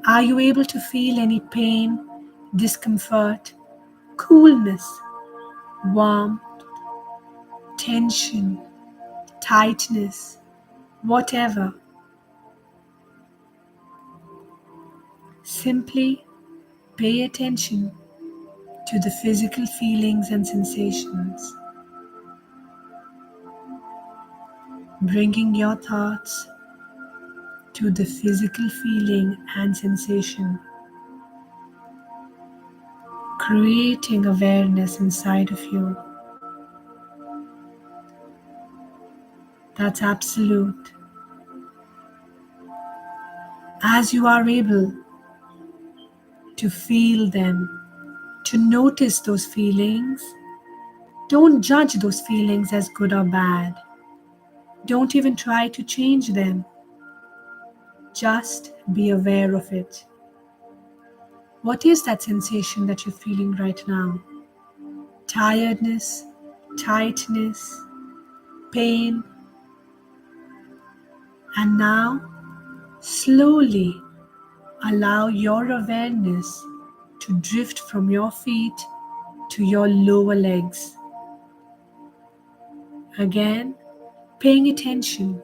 Are you able to feel any pain, discomfort, coolness, warmth, tension, tightness, whatever? Simply pay attention to the physical feelings and sensations, bringing your thoughts to the physical feeling and sensation, creating awareness inside of you. That's absolute. As you are able to feel them, to notice those feelings, don't judge those feelings as good or bad. Don't even try to change them. Just be aware of it. What is that sensation that you're feeling right now? Tiredness, tightness, pain. And now, slowly allow your awareness to drift from your feet to your lower legs. Again, paying attention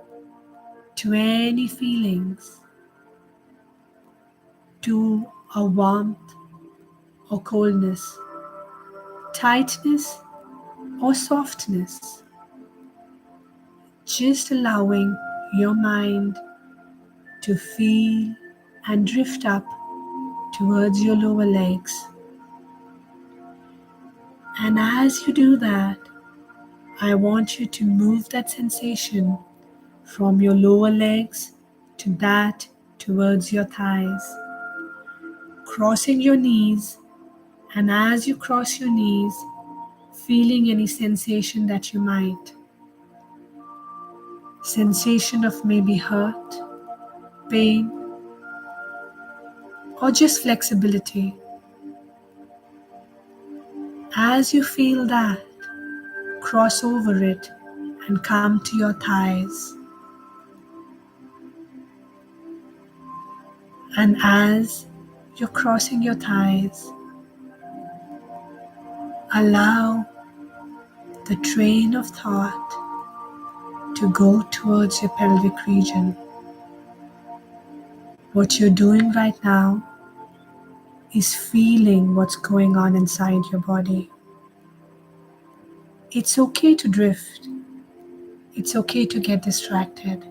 to any feelings, to a warmth or coldness, tightness or softness. Just allowing your mind to feel and drift up towards your lower legs. And as you do that, I want you to move that sensation from your lower legs to that towards your thighs, crossing your knees. And as you cross your knees, feeling any sensation that you might. Sensation of maybe hurt, pain, or just flexibility. As you feel that, cross over it and come to your thighs. And as you're crossing your thighs, allow the train of thought to go towards your pelvic region. What you're doing right now is feeling what's going on inside your body. It's okay to drift. It's okay to get distracted.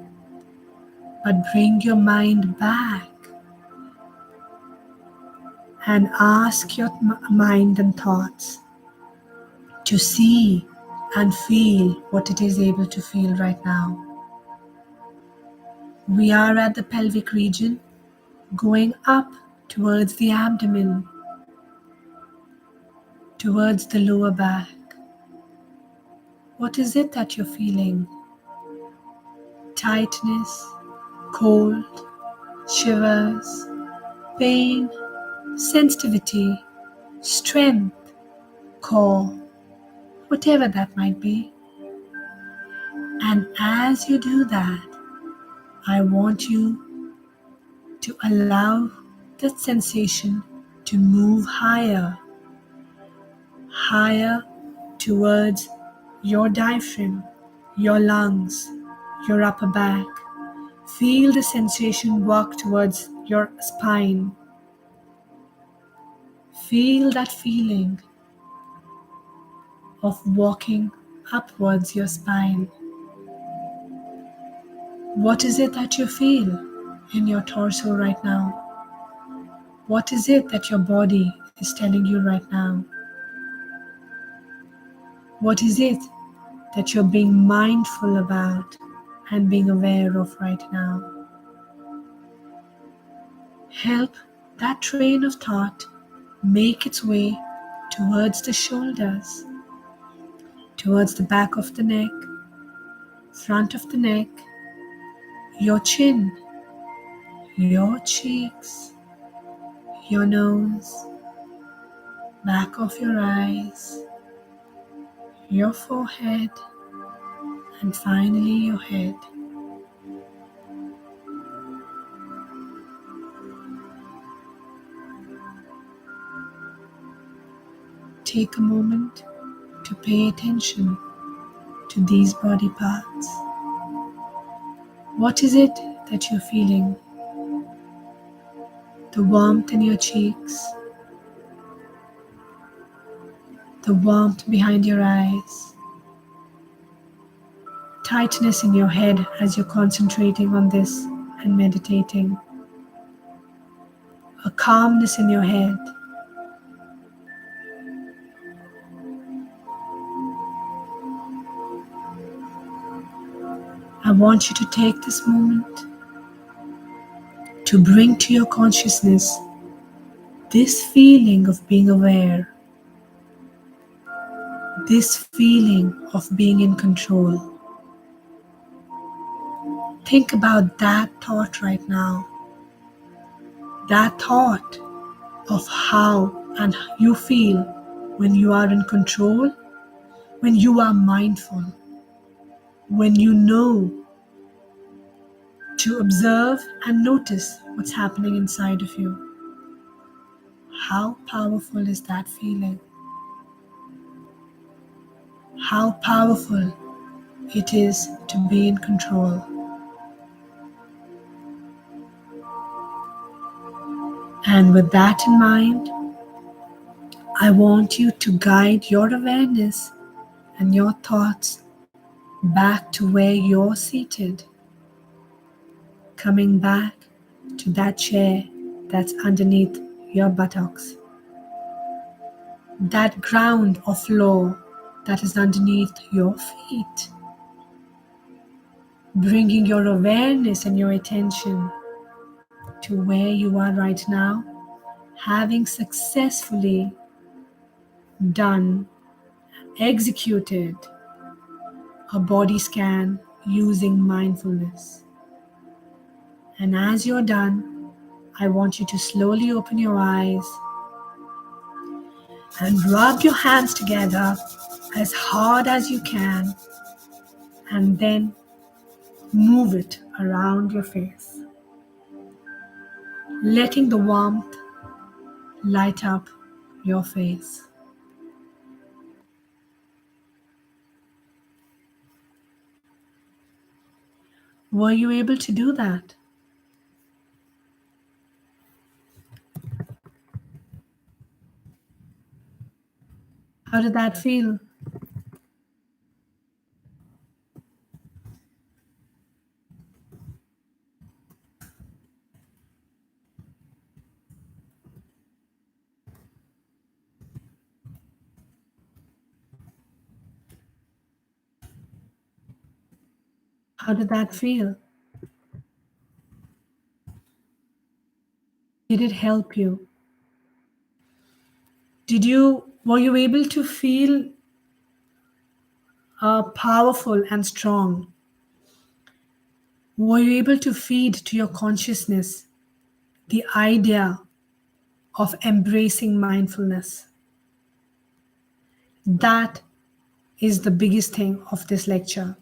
But bring your mind back and ask your mind and thoughts to see and feel what it is able to feel right now. We are at the pelvic region, going up towards the abdomen, towards the lower back. What is it that you're feeling? Tightness, cold, shivers, pain, sensitivity, strength, core, whatever that might be. And as you do that, I want you to allow that sensation to move higher, higher towards your diaphragm, your lungs, your upper back. Feel the sensation walk towards your spine. Feel that feeling of walking upwards your spine. What is it that you feel in your torso right now? What is it that your body is telling you right now? What is it that you're being mindful about and being aware of right now? Help that train of thought make its way towards the shoulders, towards the back of the neck, front of the neck, your chin, your cheeks, your nose, back of your eyes, your forehead, and finally your head. Take a moment to pay attention to these body parts. What is it that you're feeling? The warmth in your cheeks, the warmth behind your eyes, tightness in your head as you're concentrating on this and meditating, a calmness in your head. I want you to take this moment to bring to your consciousness this feeling of being aware, this feeling of being in control. Think about that thought right now, that thought of how and you feel when you are in control, when you are mindful, when you know to observe and notice what's happening inside of you. How powerful is that feeling? How powerful it is to be in control. And with that in mind, I want you to guide your awareness and your thoughts back to where you're seated, coming back to that chair that's underneath your buttocks, that ground or floor that is underneath your feet, bringing your awareness and your attention to where you are right now, having successfully done, executed a body scan using mindfulness. And as you're done, I want you to slowly open your eyes and rub your hands together as hard as you can, and then move it around your face, letting the warmth light up your face. Were you able to do that? How did that feel? How did that feel? Did it help you? Were you able to feel powerful and strong? Were you able to feed to your consciousness the idea of embracing mindfulness? That is the biggest thing of this lecture.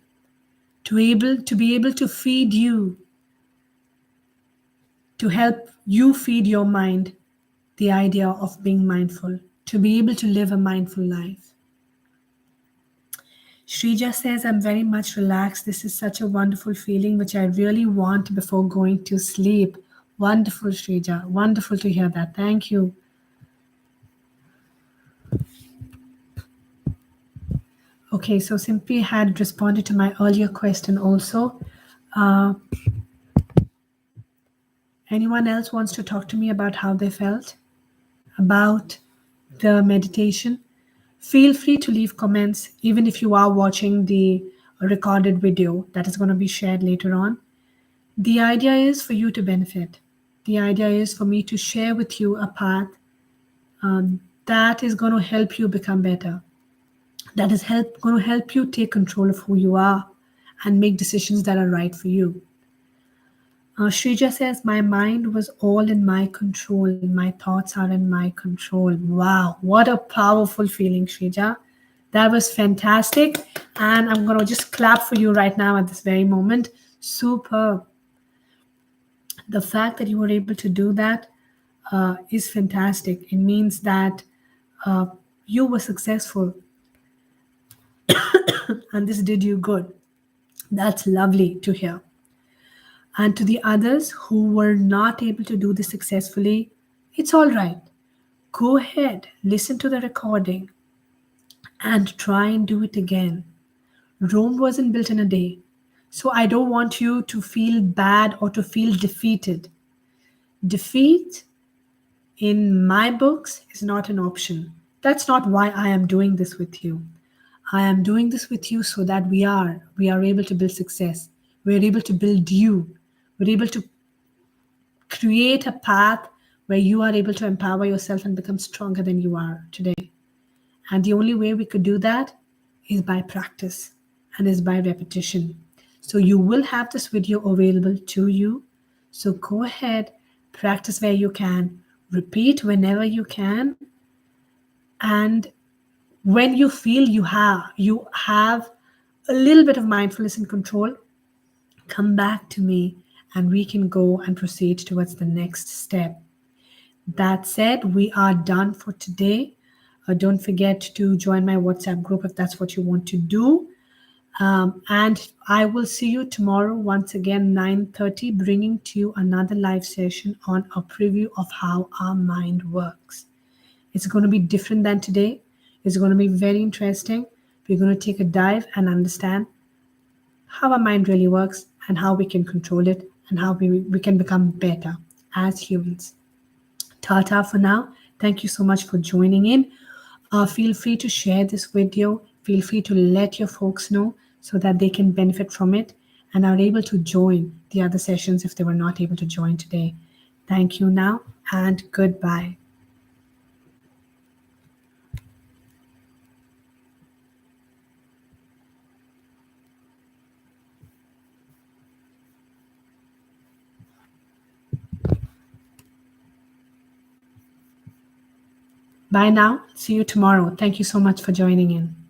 To be able to feed you, to help you feed your mind the idea of being mindful, to be able to live a mindful life. Shrija says, I'm very much relaxed. This is such a wonderful feeling, which I really want before going to sleep. Wonderful, Shrija. Wonderful to hear that. Thank you. Okay, so Simply had responded to my earlier question also. Uh, anyone else wants to talk to me about how they felt about the meditation? Feel free to leave comments, even if you are watching the recorded video that is going to be shared later on. The idea is for you to benefit. The idea is for me to share with you a path that is going to help you become better. That is going to help you take control of who you are and make decisions that are right for you. Shrija says, my mind was all in my control. My thoughts are in my control. Wow, what a powerful feeling, Shrija. That was fantastic. And I'm going to just clap for you right now at this very moment. Superb. The fact that you were able to do that is fantastic. It means that you were successful and this did you good. That's lovely to hear. And to the others who were not able to do this successfully, it's all right. Go ahead, listen to the recording, and try and do it again. Rome wasn't built in a day. So I don't want you to feel bad or to feel defeated. Defeat in my books is not an option. That's not why I am doing this with you. I am doing this with you so that we are able to build success. We're able to build you. We're able to create a path where you are able to empower yourself and become stronger than you are today. And the only way we could do that is by practice and is by repetition. So you will have this video available to you. So go ahead, practice where you can, repeat whenever you can, and when you feel you have a little bit of mindfulness and control, come back to me and we can go and proceed towards the next step. That said, we are done for today. Don't forget to join my WhatsApp group if that's what you want to do. And I will see you tomorrow once again, 9:30, bringing to you another live session on a preview of how our mind works. It's going to be different than today. It's going to be very interesting. We're going to take a dive and understand how our mind really works and how we can control it and how we can become better as humans. Tata for now. Thank you so much for joining in. Feel free to share this video. Feel free to let your folks know so that they can benefit from it and are able to join the other sessions if they were not able to join today. Thank you now and goodbye. Bye now. See you tomorrow. Thank you so much for joining in.